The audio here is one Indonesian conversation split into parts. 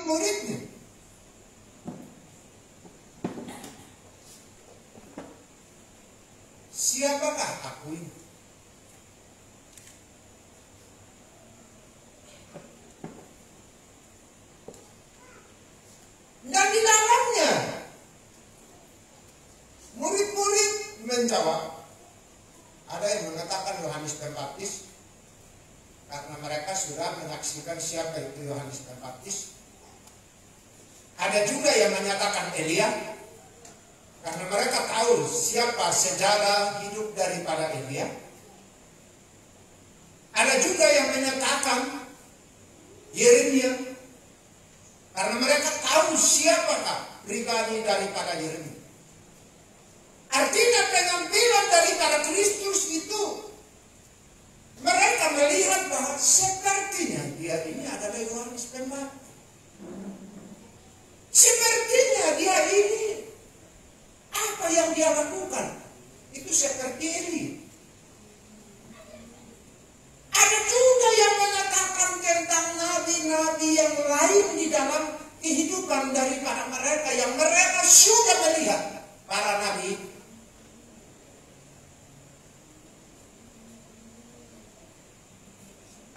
murid-muridnya. Siapakah aku ini? Dan di dalamnya murid-murid menjawab. Ada yang mengatakan Yohanes Pembaptis karena mereka sudah menyaksikan siapa itu Yohanes Pembaptis. Ada juga yang menyatakan Elia karena mereka tahu siapa sejarah hidup daripada Elia. Ada juga yang menyatakan Yeremia karena mereka tahu siapakah pribadi daripada Yeremia. Artinya pengampilan daripada Kristus itu mereka melihat bahwa sepertinya dia ini adalah Yohanes Pembaptis. Sepertinya dia ini apa yang dia lakukan itu seperti ini. Ada juga yang mengatakan tentang nabi-nabi yang lain di dalam kehidupan daripada mereka yang mereka sudah melihat para nabi.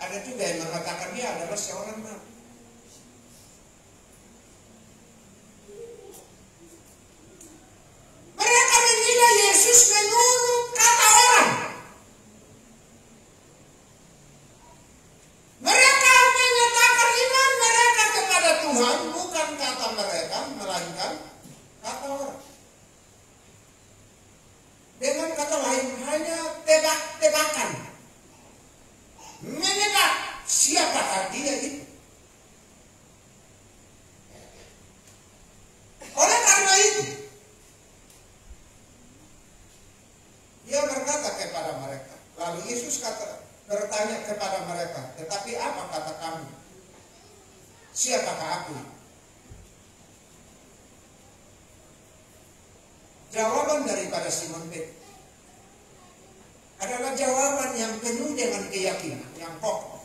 Ada juga yang mengatakan dia adalah seorang nabi. Mereka menilai Yesus menurut kata orang. Mereka menyatakan iman mereka kepada Tuhan bukan kata mereka, melainkan kata orang. Dengan kata lain hanya tebak-tebakan. Menebak siapakah dia itu. Oleh karena itu, dia berkata kepada mereka. Lalu Yesus bertanya kepada mereka, tetapi apa kata kamu? Siapakah aku? Jawaban daripada Simon Petrus adalah jawaban yang penuh dengan keyakinan, yang kokoh.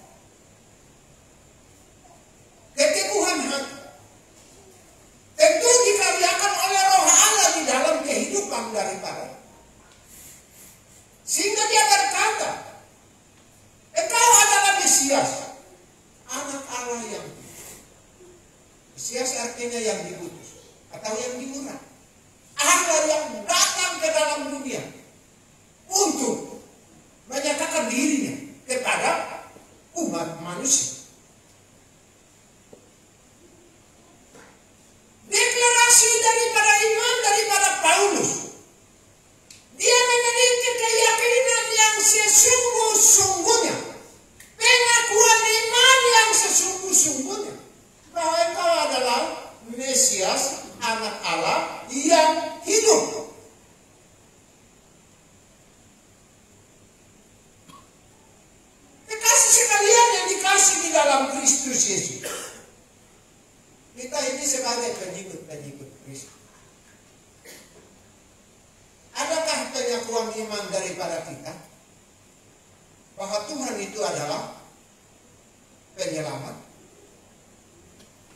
Keteguhan hati. Tentu dikaryakan oleh Roh Allah di dalam kehidupan daripada. Sehingga dia berkata, engkau adalah Mesias, anak Allah yang Mesias artinya yang diutus atau yang diurat. Allah yang datang ke dalam dunia untuk menyatakan dirinya kepada umat manusia. Deklarasi daripada iman daripada Paulus. Dia memiliki keyakinan yang sesungguh-sungguhnya. Pengakuan iman yang sesungguh-sungguhnya. Bahwa engkau adalah Mesias, anak Allah yang hidup. Kekasih sekalian yang dikasih di dalam Kristus Yesus. Kita ini sebagai pengikut-pengikut Kristus. Adakah pengakuan iman daripada kita bahwa Tuhan itu adalah penyelamat?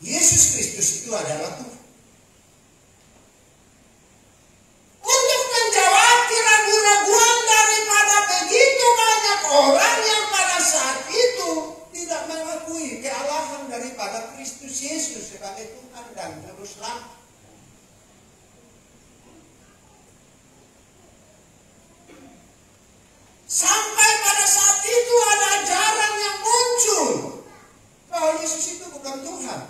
Yesus Kristus itu adalah Tuhan. Untuk menjawab keraguan-raguan daripada begitu banyak orang yang pada saat itu tidak mengakui kealahan daripada Kristus Yesus sebagai Tuhan dan Juru Selamat. Sampai pada saat itu ada ajaran yang muncul bahwa Yesus itu bukan Tuhan.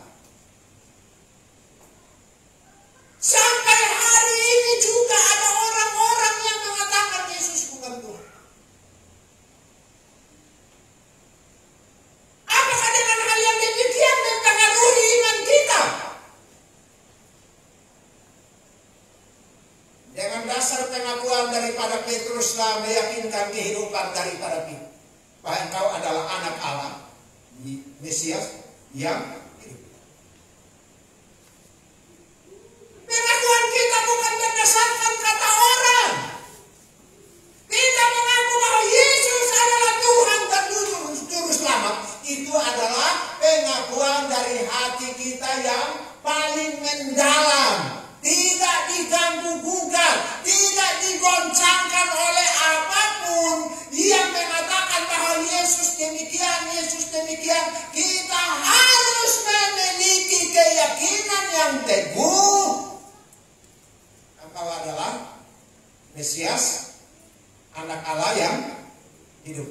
Sampai hari ini juga ada orang-orang yang mengatakan Yesus bukan Tuhan. Apakah dengan hal yang demikian mempengaruhi iman kita? Dengan dasar pengakuan daripada Petruslah meyakinkan kehidupan daripada kita. Bahwa engkau adalah anak Allah, Mesias yang hidup. Pengakuan kita bukan berdasarkan kata orang. Kita mengaku bahwa Yesus adalah Tuhan dan Juru Selamat. Itu adalah pengakuan dari hati kita kita yang paling mendalam, tidak diganggu gugat, tidak digoncangkan oleh apapun yang mengatakan bahwa Yesus demikian, kita harus memiliki keyakinan yang teguh. Engkau adalah Mesias, anak Allah yang hidup.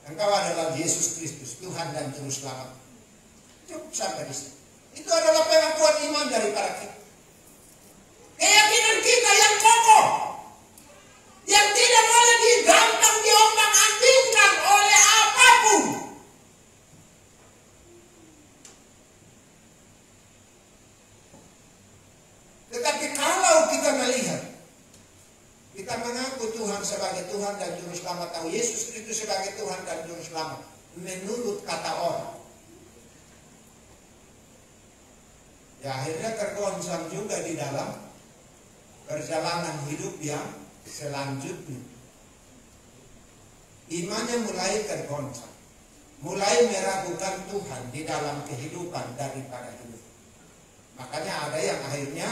Engkau adalah Yesus Kristus, Tuhan dan Juru Selamat. Cukup sampai di sini. Itu adalah pengakuan iman daripada kita. Keyakinan kita yang kokoh, yang tidak boleh digampang diombang-ambingkan oleh apapun. Tetapi kalau kita melihat, kita mengaku Tuhan sebagai Tuhan dan Juru Selamat, tahu Yesus Kristus sebagai Tuhan dan Juru Selamat, menurut kata orang, ya akhirnya tergoncang juga di dalam perjalanan hidup yang selanjutnya. Imannya mulai tergoncang, mulai meragukan Tuhan di dalam kehidupan daripada hidup. Makanya ada yang akhirnya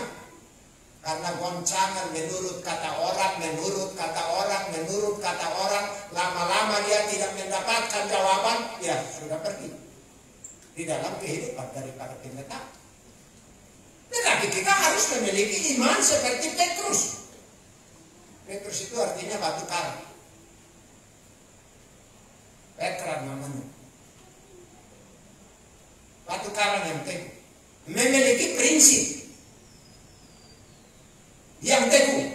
karena goncangan menurut kata orang, lama-lama dia tidak mendapatkan jawaban, ya sudah pergi di dalam kehidupan daripada pengetap. Tetapi kita harus memiliki iman seperti Petrus. Petrus itu artinya batu karang. Petra namanya. Batu karang yang teguh. Memiliki prinsip yang teguh.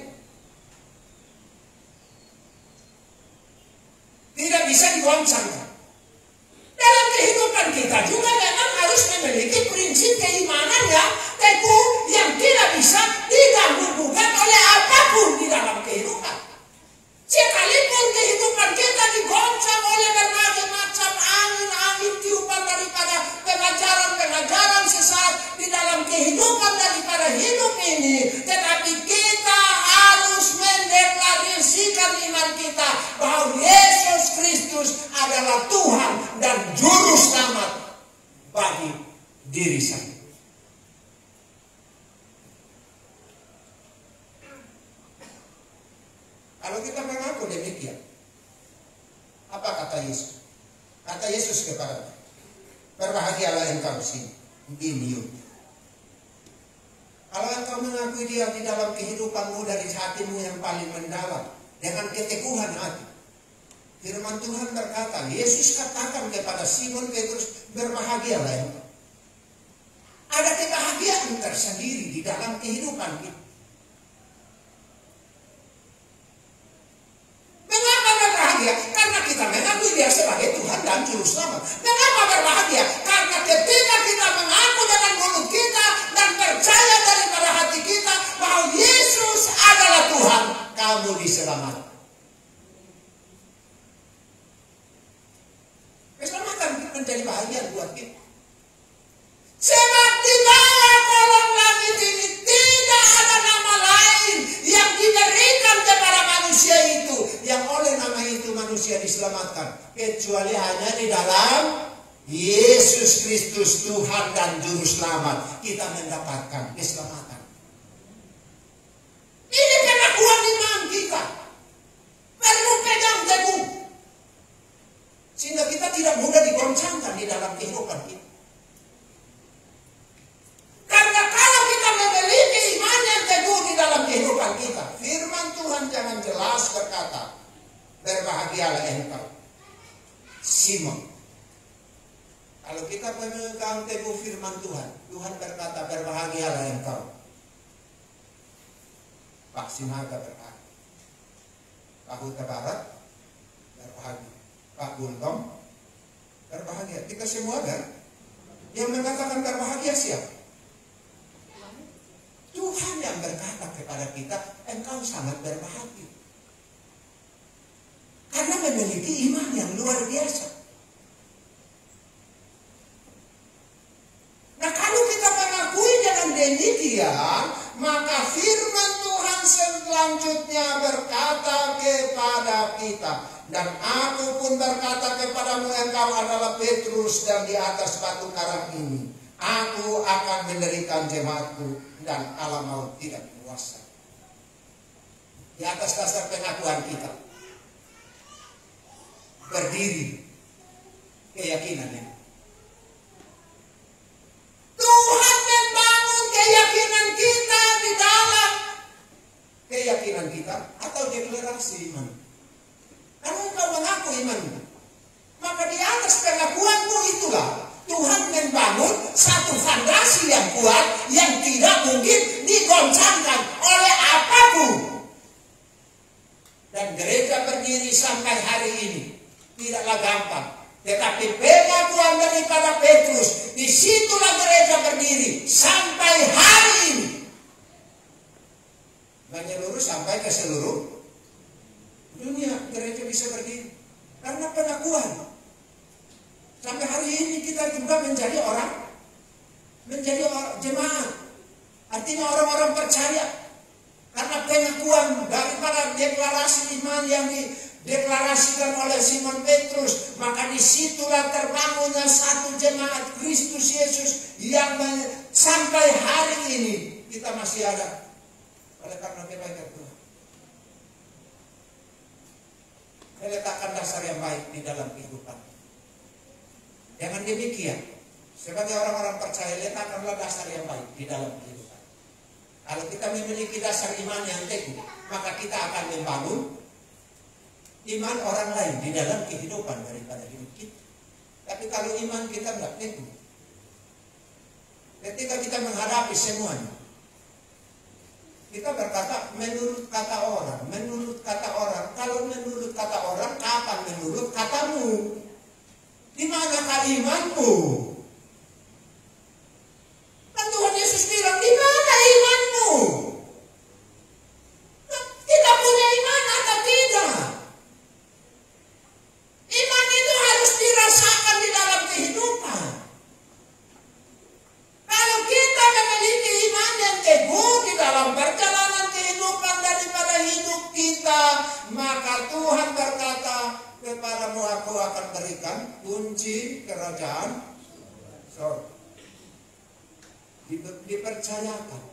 Tidak bisa digoncangkan. Dalam kehidupan kita juga memang harus memiliki prinsip keimanan yang teguh, yang tidak bisa diganggu-gugat oleh apapun di dalam kehidupan. Sekalipun kehidupan kita digoncang oleh berbagai macam angin-angin tiupan daripada pengajaran-pengajaran sesat di dalam kehidupan daripada hidup ini, tetapi kita harus mendeklarasikan iman kita bahwa Yesus Kristus adalah Tuhan dan Juru Selamat bagi diri saya. Kalau kita mengaku demikian, apa kata Yesus? Kata Yesus kepada kita, berbahagialah engkau Simeon. Kalau engkau mengakui Dia di dalam kehidupanmu dari hatimu yang paling mendalam, dengan keteguhan hati, firman Tuhan berkata, Yesus katakan kepada Simon Petrus, berbahagialah engkau. Ada kebahagiaan tersendiri di dalam kehidupan kita. Mengapa berbahagia? Karena kita mengakui Dia sebagai Tuhan dan Juru Selamat. Mengapa berbahagia? Karena ketika kita mengaku dengan mulut kita dan percaya daripada hati kita bahwa Yesus adalah Tuhan, kamu diselamatkan. Keselamatan menjadi bahagia buat kita. Sebab di bawah kolong langit ini tidak ada nama lain yang diberikan kepada manusia itu, yang oleh nama itu manusia diselamatkan, kecuali hanya di dalam Yesus Kristus Tuhan dan Juru Selamat kita mendapatkan keselamatan. Ini pengakuan iman kita, perlu pegang teguh, sehingga kita tidak mudah digoncangkan di dalam kehidupan kita. Karena kalau kita memiliki iman yang teguh di dalam kehidupan kita, firman Tuhan jangan jelas berkata, berbahagialah engkau Simon. Kalau kita pemegang teguh firman Tuhan, Tuhan berkata, berbahagialah engkau Pak Sinaga, berbahagia. Pak Huta Barat berbahagia. Pak Gultom berbahagia. Kita semua kan? Yang mengatakan berbahagia siapa? Tuhan yang berkata kepada kita, engkau sangat berbahagia. Karena memiliki iman yang luar biasa. Nah, kalau kita mengakui dengan demikian, maka firman Tuhan selanjutnya berkata kepada kita, dan aku pun berkata kepadamu, engkau adalah Petrus, dan di atas batu karang ini Aku akan mendirikan jemaatku dan alam maut tidak kuasa. Di atas dasar pengakuan kita berdiri keyakinannya. Tuhan membangun keyakinan kita di dalam keyakinan kita atau deklarasi iman. Kalau engkau mengaku imanmu, maka di atas pengakuanmu itulah Tuhan membangun satu fondasi yang kuat yang tidak mungkin digoncangkan oleh apapun. Dan gereja berdiri sampai hari ini tidaklah gampang. Tetapi pengakuan daripada Petrus, disitulah gereja berdiri sampai hari ini. Menyeluruh sampai ke seluruh dunia gereja bisa berdiri karena pengakuan. Sampai hari ini kita juga menjadi jemaat. Artinya orang-orang percaya karena pengakuan daripada deklarasi iman yang dideklarasikan oleh Simon Petrus, maka disitulah terbangunnya satu jemaat Kristus Yesus yang sampai hari ini kita masih ada oleh karena kebaikan Tuhan. Meletakkan dasar yang baik di dalam kehidupan. Dengan demikian, sebagai orang-orang percaya, letakkanlah dasar yang baik di dalam kehidupan. Kalau kita memiliki dasar iman yang teguh, maka kita akan membangun iman orang lain di dalam kehidupan daripada hidup kita. Tapi kalau iman kita tidak teguh, ketika kita menghadapi semuanya, kita berkata menurut kata orang. Kalau menurut kata orang, kapan menurut katamu? Di manakah imanmu? Kan Tuhan Yesus bilang, di mana imanmu? Kita punya iman atau tidak? Iman itu harus dirasakan di dalam kehidupan. Kalau kita memiliki iman yang teguh di dalam perjalanan kehidupan daripada hidup kita, maka Tuhan berkata, kepadamu aku akan berikan kunci kerajaan sorga. Dipercayakan.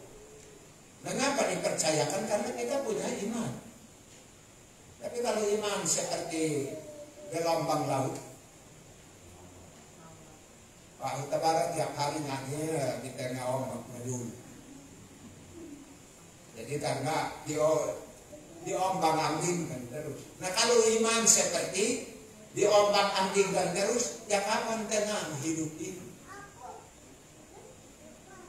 Mengapa dipercayakan? Karena kita punya iman. Tapi kalau iman seperti gelombang laut, Pak Huta Barat tiap hari nyanyi di tengah ombak medul. Jadi karena diombang-ambingkan terus. Nah kalau iman seperti diombang-ambingkan terus, ya kapan tenang hidup ini?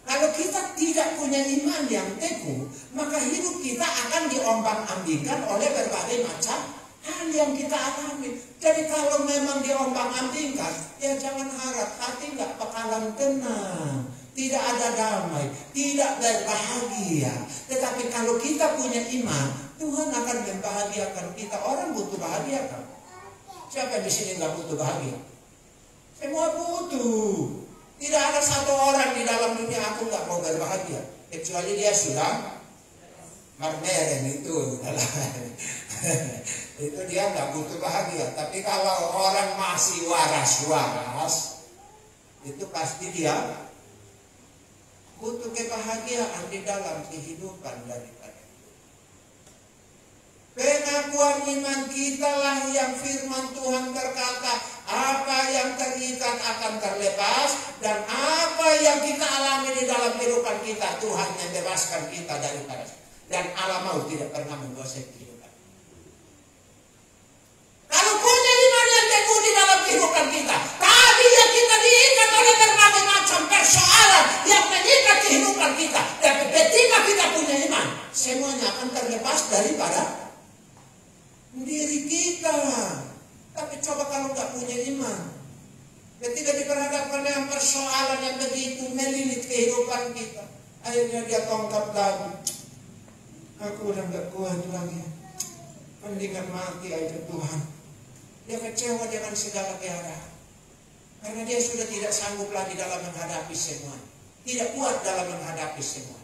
Kalau kita tidak punya iman yang teguh, maka hidup kita akan diombang-ambingkan oleh berbagai macam hal yang kita alami. Jadi kalau memang diombang-ambingkan, ya jangan harap hati nggak bakalan tenang. Tidak ada damai, tidak berbahagia. Tetapi kalau kita punya iman, Tuhan akan membahagiakan kita. Orang butuh bahagia kan? Siapa di sini nggak butuh bahagia? Semua butuh. Tidak ada satu orang di dalam dunia aku nggak mau berbahagia, kecuali dia sudah marmeren itu. Itu dia nggak butuh bahagia. Tapi kalau orang masih waras-waras, itu pasti dia butuh kebahagiaan di dalam kehidupan daripada itu. Pengakuan iman kita lah yang firman Tuhan berkata, apa yang terikat akan terlepas, dan apa yang kita alami di dalam kehidupan kita, Tuhan yang bebaskan kita daripada, dan alam maut tidak pernah menguasai kehidupan. Kalau punya iman yang teguh di dalam kehidupan kita, tadinya kita diikat oleh berbagai macam persoalan yang mengikat kehidupan kita, tapi ketika kita punya iman, semuanya akan terlepas daripada diri kita. Tapi coba kalau nggak punya iman, ketika diperhadapkan dengan persoalan yang begitu melilit kehidupan kita, akhirnya dia tongkat lagi. Aku udah nggak kuat lagi, mendingan mati aja Tuhan. Dia kecewa dengan segala keadaan, karena dia sudah tidak sanggup lagi dalam menghadapi semua, tidak kuat dalam menghadapi semua.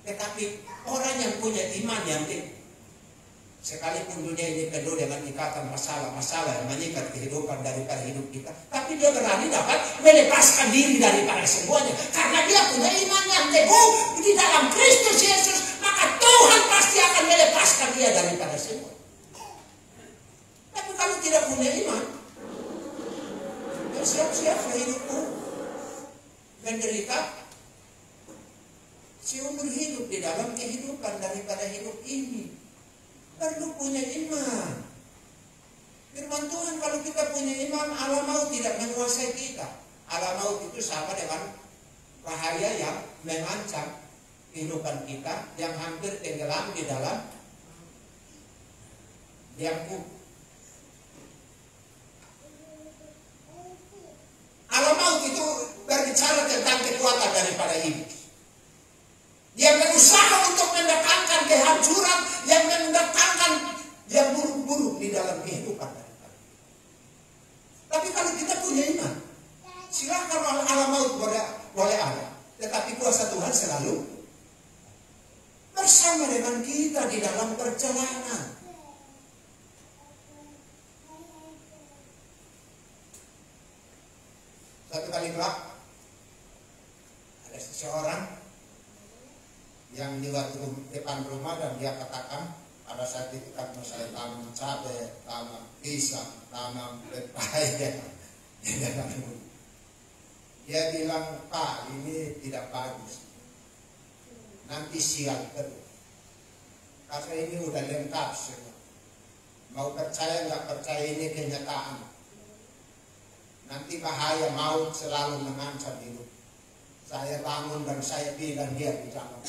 Tetapi orang yang punya iman yang tinggi, Sekalipun dunia ini penuh dengan ikatan masalah-masalah yang mengikat kehidupan daripada hidup kita, tapi dia berani dapat melepaskan diri daripada semuanya. Karena dia punya iman yang teguh di dalam Kristus Yesus, maka Tuhan pasti akan melepaskan dia daripada semua. Tapi kalau tidak punya iman, ya siap-siap hidupku menderita seumur hidup di dalam kehidupan daripada hidup ini. Perlu punya iman. Firman Tuhan, kalau kita punya iman, alam maut tidak menguasai kita. Alam maut itu sama dengan bahaya yang mengancam kehidupan kita, yang hampir tenggelam di dalam diamku. Alam maut itu berbicara tentang kekuatan daripada iblis. Dia berusaha untuk mendatangkan kehancuran, yang mendatangkan yang buruk-buruk di dalam kehidupan. Tapi kalau kita punya iman, silahkan alam maut boleh ada, tetapi kuasa Tuhan selalu bersama dengan kita di dalam perjalanan. Satu kali kelak ada seseorang yang di depan rumah, dan dia katakan, pada saat itu kan saya tanam cabai, tanam pisang, tanam pepaya. Dia bilang, Pak, ini tidak bagus, nanti sial terus. Karena ini udah lengkap semua. Mau percaya nggak percaya, ini kenyataan. Nanti bahaya maut selalu mengancam hidup. Saya bangun dan saya bilang dia di dalam.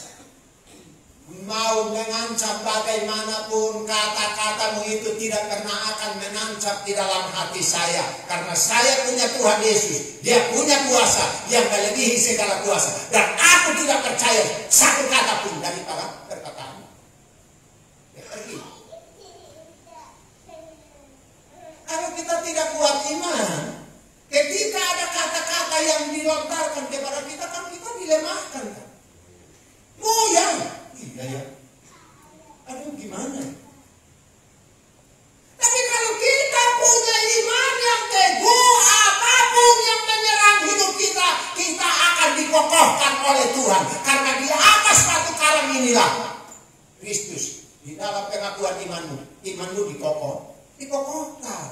Mau mengancam bagaimanapun, kata-katamu itu tidak pernah akan menancap di dalam hati saya. Karena saya punya Tuhan Yesus. Dia punya kuasa yang melebihi segala kuasa. Dan aku tidak percaya satu kata pun daripada perkataan. Dia pergi. Kalau kita tidak kuat iman, ketika ada kata-kata yang dilontarkan kepada kita, kan kita dilemahkan. Goyang. Iya ya. Aduh gimana? Tapi kalau kita punya iman yang teguh, apapun yang menyerang hidup kita, kita akan dikokohkan oleh Tuhan. Karena di atas batu karang inilah Kristus. Di dalam pengakuan imanmu dikokohkan.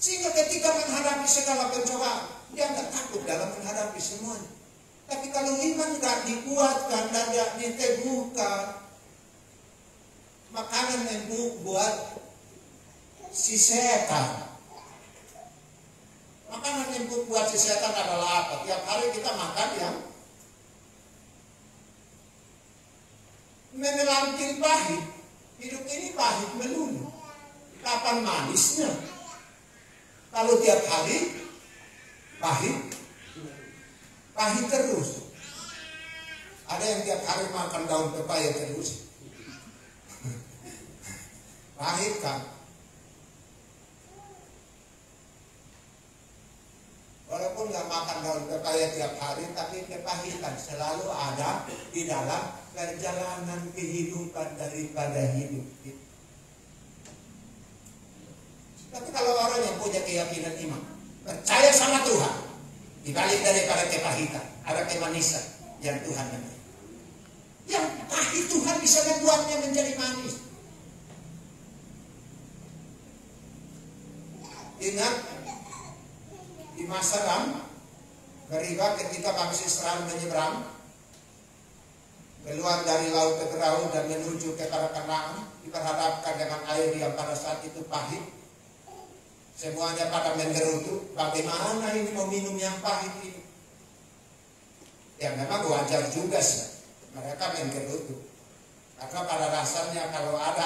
Sehingga ketika menghadapi segala pencobaan, dia tidak takut dalam menghadapi semuanya. Tapi kalau iman tidak dikuatkan dan tidak diteguhkan, makanan yang buat si setan. Makanan yang buat si setan adalah apa? Tiap hari kita makan yang menelanting pahit. Hidup ini pahit melulu. Kapan manisnya? Kalau tiap hari pahit terus. Ada yang tiap hari makan daun pepaya terus. Pahit kan? Walaupun nggak makan daun pepaya tiap hari, tapi kepahitan selalu ada di dalam perjalanan kehidupan daripada hidup kita. Tapi kalau orang yang punya keyakinan iman, percaya sama Tuhan, dibalik daripada kepahitan, ada kemanisan yang Tuhan memberi. Yang pahit Tuhan bisa membuatnya menjadi manis. Ingat di masa Meribah ketika bangsa Israel menyeberang keluar dari laut Teberau dan menuju ke tanah Kanaan, diperhadapkan dengan air yang pada saat itu pahit. Semuanya pada menggerutu, bagaimana ini mau minum yang pahit ini? Ya memang wajar juga sih, mereka menggerutu. Karena pada dasarnya kalau ada